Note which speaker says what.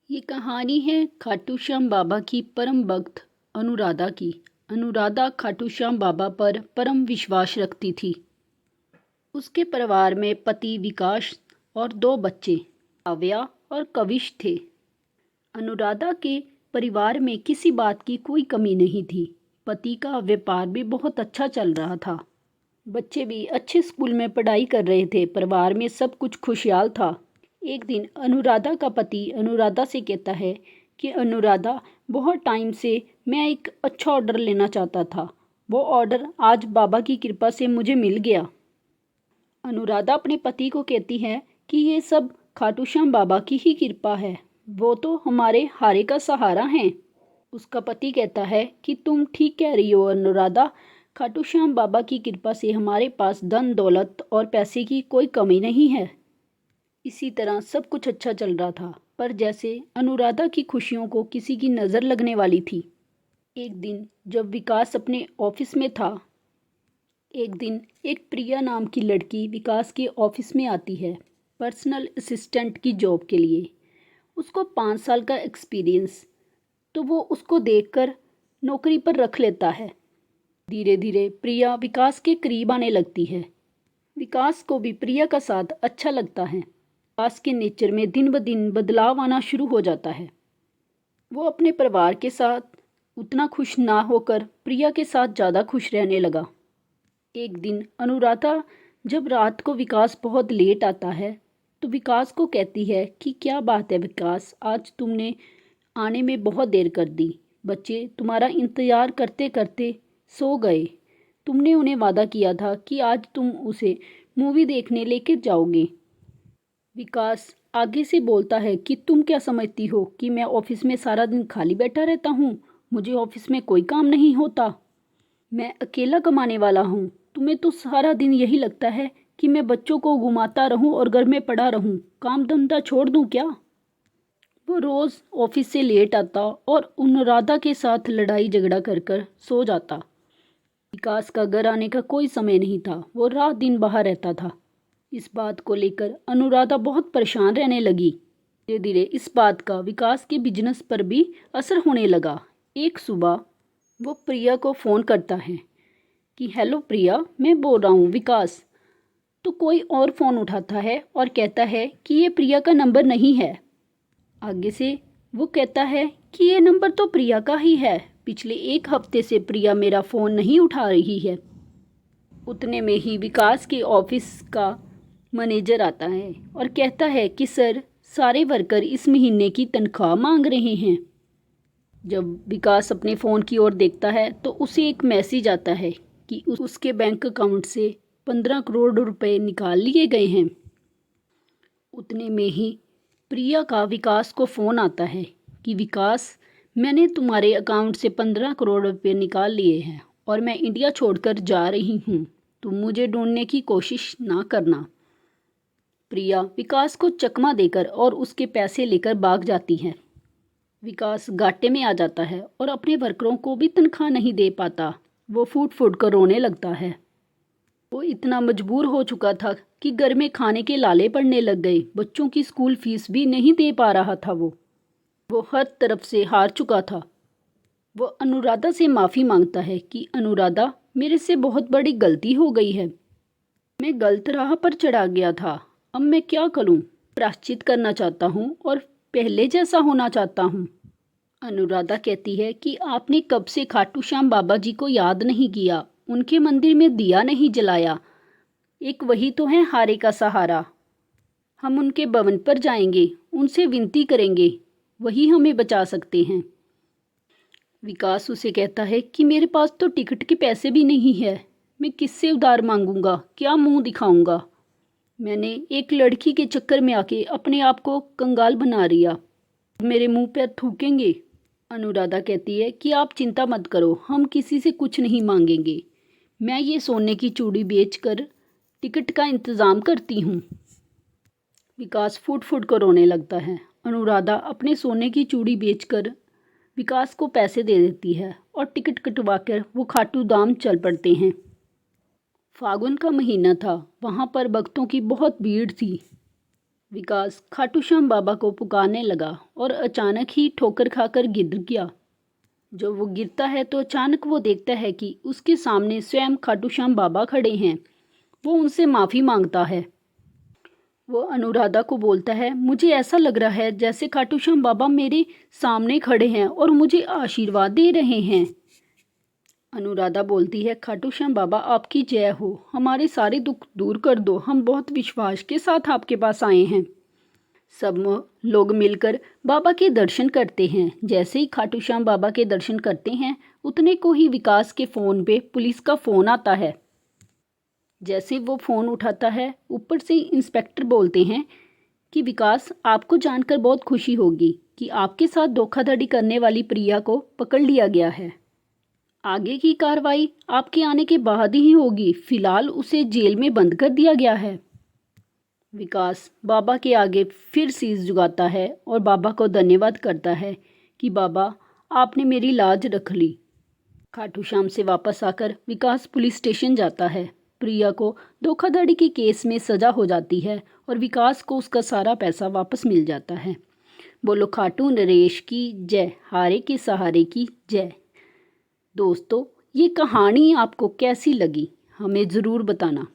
Speaker 1: ये कहानी है खाटू श्याम बाबा की परम भक्त अनुराधा की। अनुराधा खाटू श्याम बाबा पर परम विश्वास रखती थी। उसके परिवार में पति विकास और दो बच्चे काव्या और कविश थे। अनुराधा के परिवार में किसी बात की कोई कमी नहीं थी। पति का व्यापार भी बहुत अच्छा चल रहा था। बच्चे भी अच्छे स्कूल में पढ़ाई कर रहे थे। परिवार में सब कुछ खुशहाल था। एक दिन अनुराधा का पति अनुराधा से कहता है कि अनुराधा, बहुत टाइम से मैं एक अच्छा ऑर्डर लेना चाहता था। वो ऑर्डर आज बाबा की कृपा से मुझे मिल गया। अनुराधा अपने पति को कहती है कि ये सब खाटू श्याम बाबा की ही कृपा है। वो तो हमारे हारे का सहारा हैं। उसका पति कहता है कि तुम ठीक कह रही हो अनुराधा। खाटू श्याम बाबा की कृपा से हमारे पास धन दौलत और पैसे की कोई कमी नहीं है। इसी तरह सब कुछ अच्छा चल रहा था, पर जैसे अनुराधा की खुशियों को किसी की नज़र लगने वाली थी। एक दिन जब विकास अपने ऑफिस में था, एक प्रिया नाम की लड़की विकास के ऑफिस में आती है पर्सनल असिस्टेंट की जॉब के लिए। उसको 5 साल का एक्सपीरियंस, तो वो उसको देखकर नौकरी पर रख लेता है। धीरे धीरे प्रिया विकास के करीब आने लगती है। विकास को भी प्रिया का साथ अच्छा लगता है। विकास के नेचर में दिन ब दिन बदलाव आना शुरू हो जाता है। वो अपने परिवार के साथ उतना खुश ना होकर प्रिया के साथ ज़्यादा खुश रहने लगा। एक दिन अनुराधा जब रात को विकास बहुत लेट आता है तो विकास को कहती है कि क्या बात है विकास, आज तुमने आने में बहुत देर कर दी। बच्चे तुम्हारा इंतज़ार करते करते सो गए। तुमने उन्हें वादा किया था कि आज तुम उसे मूवी देखने लेकर जाओगे। विकास आगे से बोलता है कि तुम क्या समझती हो कि मैं ऑफिस में सारा दिन खाली बैठा रहता हूँ। मुझे ऑफिस में कोई काम नहीं होता। मैं अकेला कमाने वाला हूँ। तुम्हें तो सारा दिन यही लगता है कि मैं बच्चों को घुमाता रहूँ और घर में पड़ा रहूँ। काम धंधा छोड़ दूँ क्या? वो रोज़ ऑफिस से लेट आता और अनुराधा के साथ लड़ाई झगड़ा कर कर सो जाता। विकास का घर आने का कोई समय नहीं था। वो रात दिन बाहर रहता था। इस बात को लेकर अनुराधा बहुत परेशान रहने लगी। धीरे धीरे इस बात का विकास के बिजनेस पर भी असर होने लगा। एक सुबह वो प्रिया को फ़ोन करता है कि हेलो प्रिया, मैं बोल रहा हूँ विकास। तो कोई और फ़ोन उठाता है और कहता है कि ये प्रिया का नंबर नहीं है। आगे से वो कहता है कि ये नंबर तो प्रिया का ही है। पिछले 1 हफ्ते से प्रिया मेरा फ़ोन नहीं उठा रही है। उतने में ही विकास के ऑफिस का मैनेजर आता है और कहता है कि सर, सारे वर्कर इस महीने की तनख्वाह मांग रहे हैं। जब विकास अपने फ़ोन की ओर देखता है तो उसे एक मैसेज आता है कि उसके बैंक अकाउंट से 15 करोड़ रुपए निकाल लिए गए हैं। उतने में ही प्रिया का विकास को फ़ोन आता है कि विकास, मैंने तुम्हारे अकाउंट से 15 करोड़ रुपए निकाल लिए हैं और मैं इंडिया छोड़कर जा रही हूँ। तुम मुझे ढूंढने की कोशिश ना करना। प्रिया विकास को चकमा देकर और उसके पैसे लेकर भाग जाती है। विकास घाटे में आ जाता है और अपने वर्करों को भी तनख्वाह नहीं दे पाता। वो फूट फूट कर रोने लगता है। वो इतना मजबूर हो चुका था कि घर में खाने के लाले पड़ने लग गए। बच्चों की स्कूल फीस भी नहीं दे पा रहा था। वो हर तरफ से हार चुका था। वो अनुराधा से माफ़ी मांगता है कि अनुराधा, मेरे से बहुत बड़ी गलती हो गई है। मैं गलत राह पर चढ़ा गया था। अब मैं क्या करूं? प्रायश्चित करना चाहता हूं और पहले जैसा होना चाहता हूं। अनुराधा कहती है कि आपने कब से खाटू श्याम बाबा जी को याद नहीं किया, उनके मंदिर में दिया नहीं जलाया। एक वही तो है हारे का सहारा। हम उनके भवन पर जाएंगे, उनसे विनती करेंगे, वही हमें बचा सकते हैं। विकास उसे कहता है कि मेरे पास तो टिकट के पैसे भी नहीं है। मैं किससे उधार मांगूंगा, क्या मुंह दिखाऊंगा? मैंने एक लड़की के चक्कर में आके अपने आप को कंगाल बना लिया। मेरे मुंह पर थूकेंगे। अनुराधा कहती है कि आप चिंता मत करो, हम किसी से कुछ नहीं मांगेंगे। मैं ये सोने की चूड़ी बेचकर टिकट का इंतज़ाम करती हूँ। विकास फूट फूट कर रोने लगता है। अनुराधा अपने सोने की चूड़ी बेचकर विकास को पैसे दे देती है और टिकट कटवाकर वो खाटू धाम चल पड़ते हैं। फागुन का महीना था। वहाँ पर भक्तों की बहुत भीड़ थी। विकास खाटू श्याम बाबा को पुकारने लगा और अचानक ही ठोकर खाकर गिर गया। जब वो गिरता है तो अचानक वो देखता है कि उसके सामने स्वयं खाटू श्याम बाबा खड़े हैं। वो उनसे माफ़ी मांगता है। वो अनुराधा को बोलता है, मुझे ऐसा लग रहा है जैसे खाटू श्याम बाबा मेरे सामने खड़े हैं और मुझे आशीर्वाद दे रहे हैं। अनुराधा बोलती है, खाटू श्याम बाबा आपकी जय हो, हमारे सारे दुख दूर कर दो, हम बहुत विश्वास के साथ आपके पास आए हैं। सब लोग मिलकर बाबा के दर्शन करते हैं। जैसे ही खाटू श्याम बाबा के दर्शन करते हैं उतने को ही विकास के फ़ोन पे पुलिस का फ़ोन आता है। जैसे वो फ़ोन उठाता है ऊपर से इंस्पेक्टर बोलते हैं कि विकास, आपको जानकर बहुत खुशी होगी कि आपके साथ धोखाधड़ी करने वाली प्रिया को पकड़ लिया गया है। आगे की कार्रवाई आपके आने के बाद ही होगी, फिलहाल उसे जेल में बंद कर दिया गया है। विकास बाबा के आगे फिर शीश झुकाता है और बाबा को धन्यवाद करता है कि बाबा, आपने मेरी लाज रख ली। खाटू श्याम से वापस आकर विकास पुलिस स्टेशन जाता है। प्रिया को धोखाधड़ी के केस में सज़ा हो जाती है और विकास को उसका सारा पैसा वापस मिल जाता है। बोलो खाटू नरेश की जय, हारे के सहारे की जय। दोस्तों, ये कहानी आपको कैसी लगी हमें ज़रूर बताना।